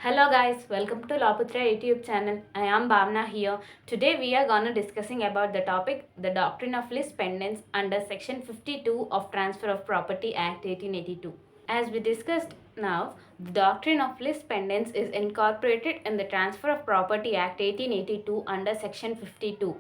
Hello guys, welcome to LawPutra YouTube channel. I am Bhavna here. Today we are gonna discussing about the topic the doctrine of lis pendens under section 52 of Transfer of Property Act 1882. As we discussed now, the doctrine of lis pendens is incorporated in the Transfer of Property Act 1882 under section 52.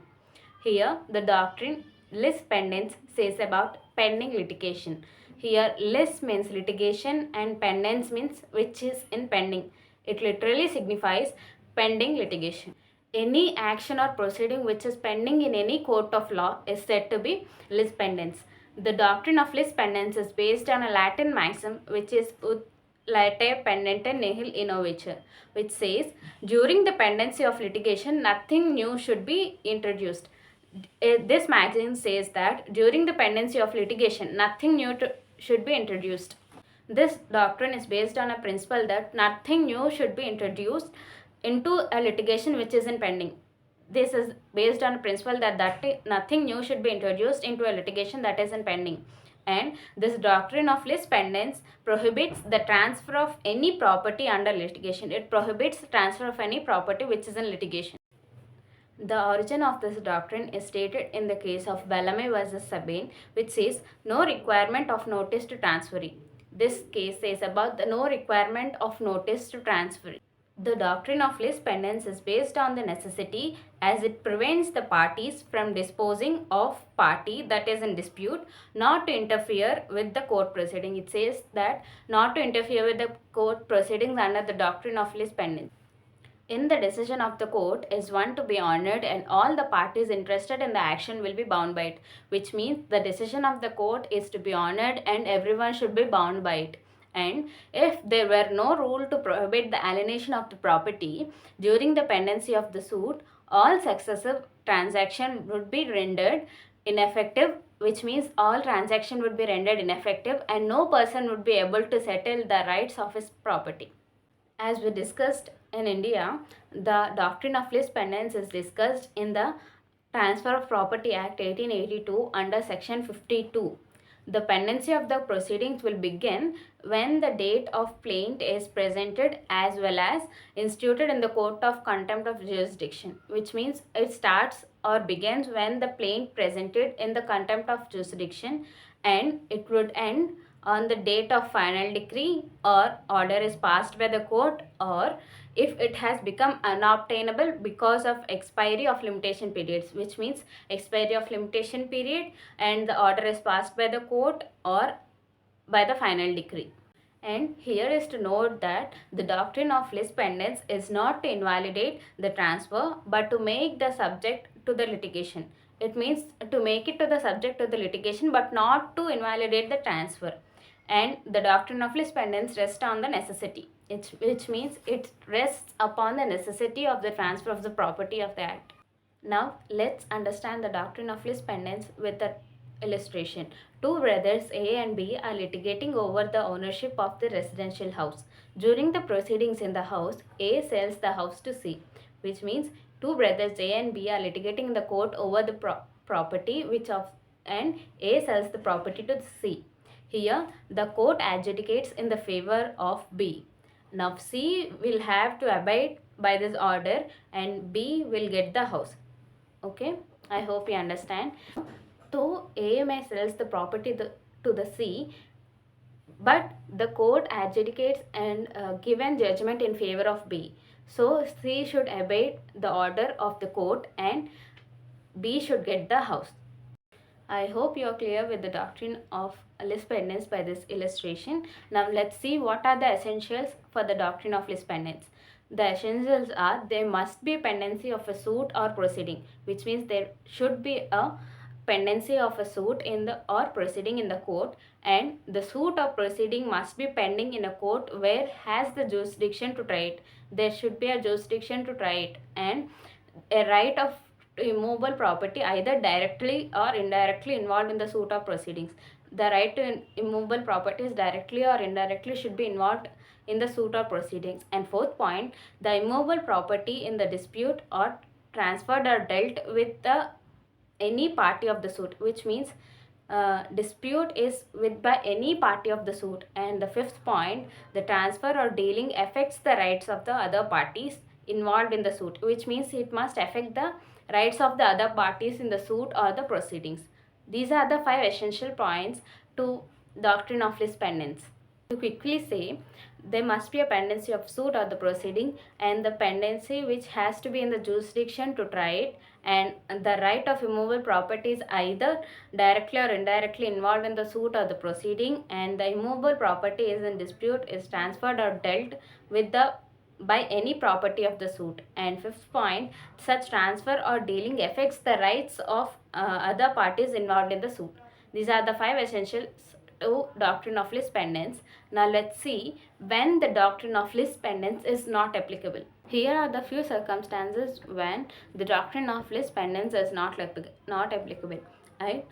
Here, the doctrine lis pendens says about pending litigation. Here, lis means litigation and pendens means which is in pending. It literally signifies pending litigation. Any action or proceeding which is pending in any court of law is said to be lis pendens. The doctrine of lis pendens is based on a Latin maxim which is ut latae pendente nihil innovatur, which says during the pendency of litigation nothing new should be introduced. This maxim says that during the pendency of litigation nothing new should be introduced. This doctrine is based on a principle that nothing new should be introduced into a litigation which is in pending. This is based on a principle that nothing new should be introduced into a litigation that is in pending. And this doctrine of lis pendens prohibits the transfer of any property under litigation. It prohibits the transfer of any property which is in litigation. The origin of this doctrine is stated in the case of Bellamy versus Sabine, which says no requirement of notice to transferee. This case says about the no requirement of notice to transferee. The doctrine of lis pendens is based on the necessity as it prevents the parties from disposing of party that is in dispute not to interfere with the court proceeding. It says that not to interfere with the court proceedings under the doctrine of lis pendens. In the decision of the court is one to be honored and all the parties interested in the action will be bound by it, which means the decision of the court is to be honored and everyone should be bound by it. And if there were no rule to prohibit the alienation of the property during the pendency of the suit, all successive transaction would be rendered ineffective, which means all transaction would be rendered ineffective and no person would be able to settle the rights of his property. As we discussed in India, the doctrine of lis pendens is discussed in the Transfer of Property Act 1882 under section 52. The pendency of the proceedings will begin when the date of plaint is presented as well as instituted in the court of contempt of jurisdiction, which means it starts or begins when the plaint presented in the contempt of jurisdiction and it would end on the date of final decree or order is passed by the court, or if it has become unobtainable because of expiry of limitation periods, which means expiry of limitation period and the order is passed by the court or by the final decree. And here is to note that the doctrine of lis pendens is not to invalidate the transfer but to make the subject to the litigation. It means to make it to the subject of the litigation but not to invalidate the transfer. And the doctrine of lis pendens rests on the necessity, which means it rests upon the necessity of the transfer of the property of the act. Now let's understand the doctrine of lis pendens with the illustration. Two brothers A and B are litigating over the ownership of the residential house. During the proceedings in the house, A sells the house to C, which means two brothers A and B are litigating in the court over the property and A sells the property to C. Here, the court adjudicates in the favor of B. Now, C will have to abide by this order and B will get the house. Okay, I hope you understand. So, A may sells the property to the C, but the court adjudicates and given judgment in favor of B. So, C should abide the order of the court and B should get the house. I hope you are clear with the doctrine of lis pendens by this illustration. Now let's see what are the essentials for the doctrine of lis pendens. The essentials are there must be a pendency of a suit or proceeding, which means there should be a pendency of a suit in the or proceeding in the court, and the suit or proceeding must be pending in a court where has the jurisdiction to try it. There should be a jurisdiction to try it, and a right of immovable property either directly or indirectly involved in the suit or proceedings. The right to immovable properties directly or indirectly should be involved in the suit or proceedings. And fourth point, the immovable property in the dispute or transferred or dealt with the any party of the suit, which means dispute is with by any party of the suit. And the fifth point, the transfer or dealing affects the rights of the other parties involved in the suit, which means it must affect the rights of the other parties in the suit or the proceedings. These are the five essential points to doctrine of lis pendens. To quickly say, there must be a pendency of suit or the proceeding, and the pendency which has to be in the jurisdiction to try it, and the right of immovable property is either directly or indirectly involved in the suit or the proceeding, and the immovable property is in dispute is transferred or dealt with the by any property of the suit. And fifth point, such transfer or dealing affects the rights of other parties involved in the suit. These are the five essentials to doctrine of lis pendens. Now let's see when the doctrine of lis pendens is not applicable. Here are the few circumstances when the doctrine of lis pendens is not applicable. Right?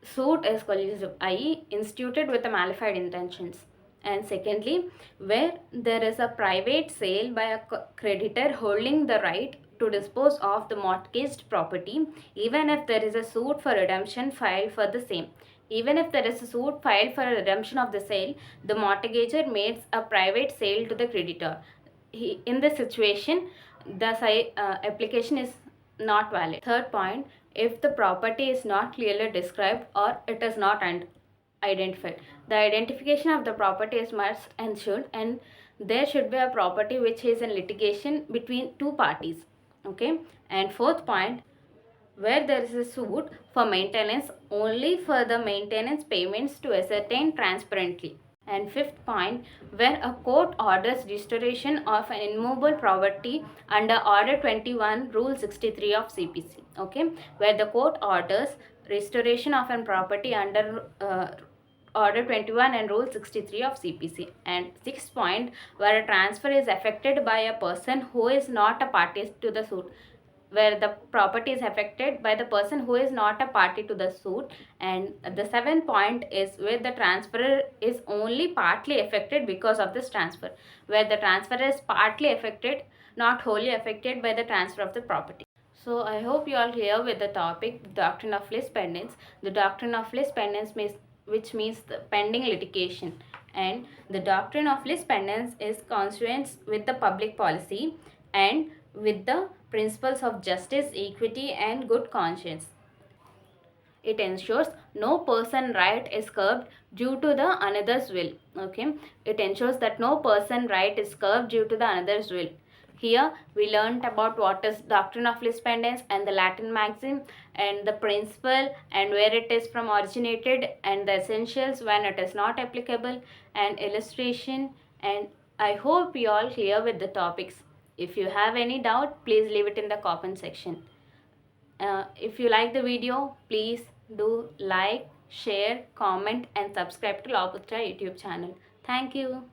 Suit is collusive, i.e. instituted with a malified intentions. And secondly, where there is a private sale by a creditor holding the right to dispose of the mortgaged property, even if there is a suit for redemption filed for the same. Even if there is a suit filed for a redemption of the sale, the mortgager makes a private sale to the creditor. In this situation, the application is not valid. Third point, if the property is not clearly described or it is not identified. The identification of the property is must ensure, and there should be a property which is in litigation between two parties. Okay. And fourth point, where there is a suit for maintenance only for the maintenance payments to ascertain transparently. And fifth point, where a court orders restoration of an immovable property under Order 21, Rule 63 of CPC. Okay, where the court orders restoration of an property under Order 21 and Rule 63 of CPC. And sixth point, where a transfer is effected by a person who is not a party to the suit, where the property is affected by the person who is not a party to the suit. And the seventh point is where the transfer is only partly affected because of this transfer, where the transfer is partly affected, not wholly affected by the transfer of the property. So I hope you are clear with the topic, doctrine of lis pendens. The doctrine of lis pendens means, which means the pending litigation, and the doctrine of lis pendens is consonant with the public policy and with the principles of justice, equity, and good conscience. It ensures no person right is curbed due to the another's will. Okay, it ensures that no person right is curbed due to the another's will. Here we learnt about what is doctrine of lis pendens and the Latin maxim and the principle and where it is from originated and the essentials when it is not applicable and illustration. And I hope you all clear with the topics. If you have any doubt, please leave it in the comment section. If you like the video, please do like, share, comment and subscribe to LawPutra YouTube channel. Thank you.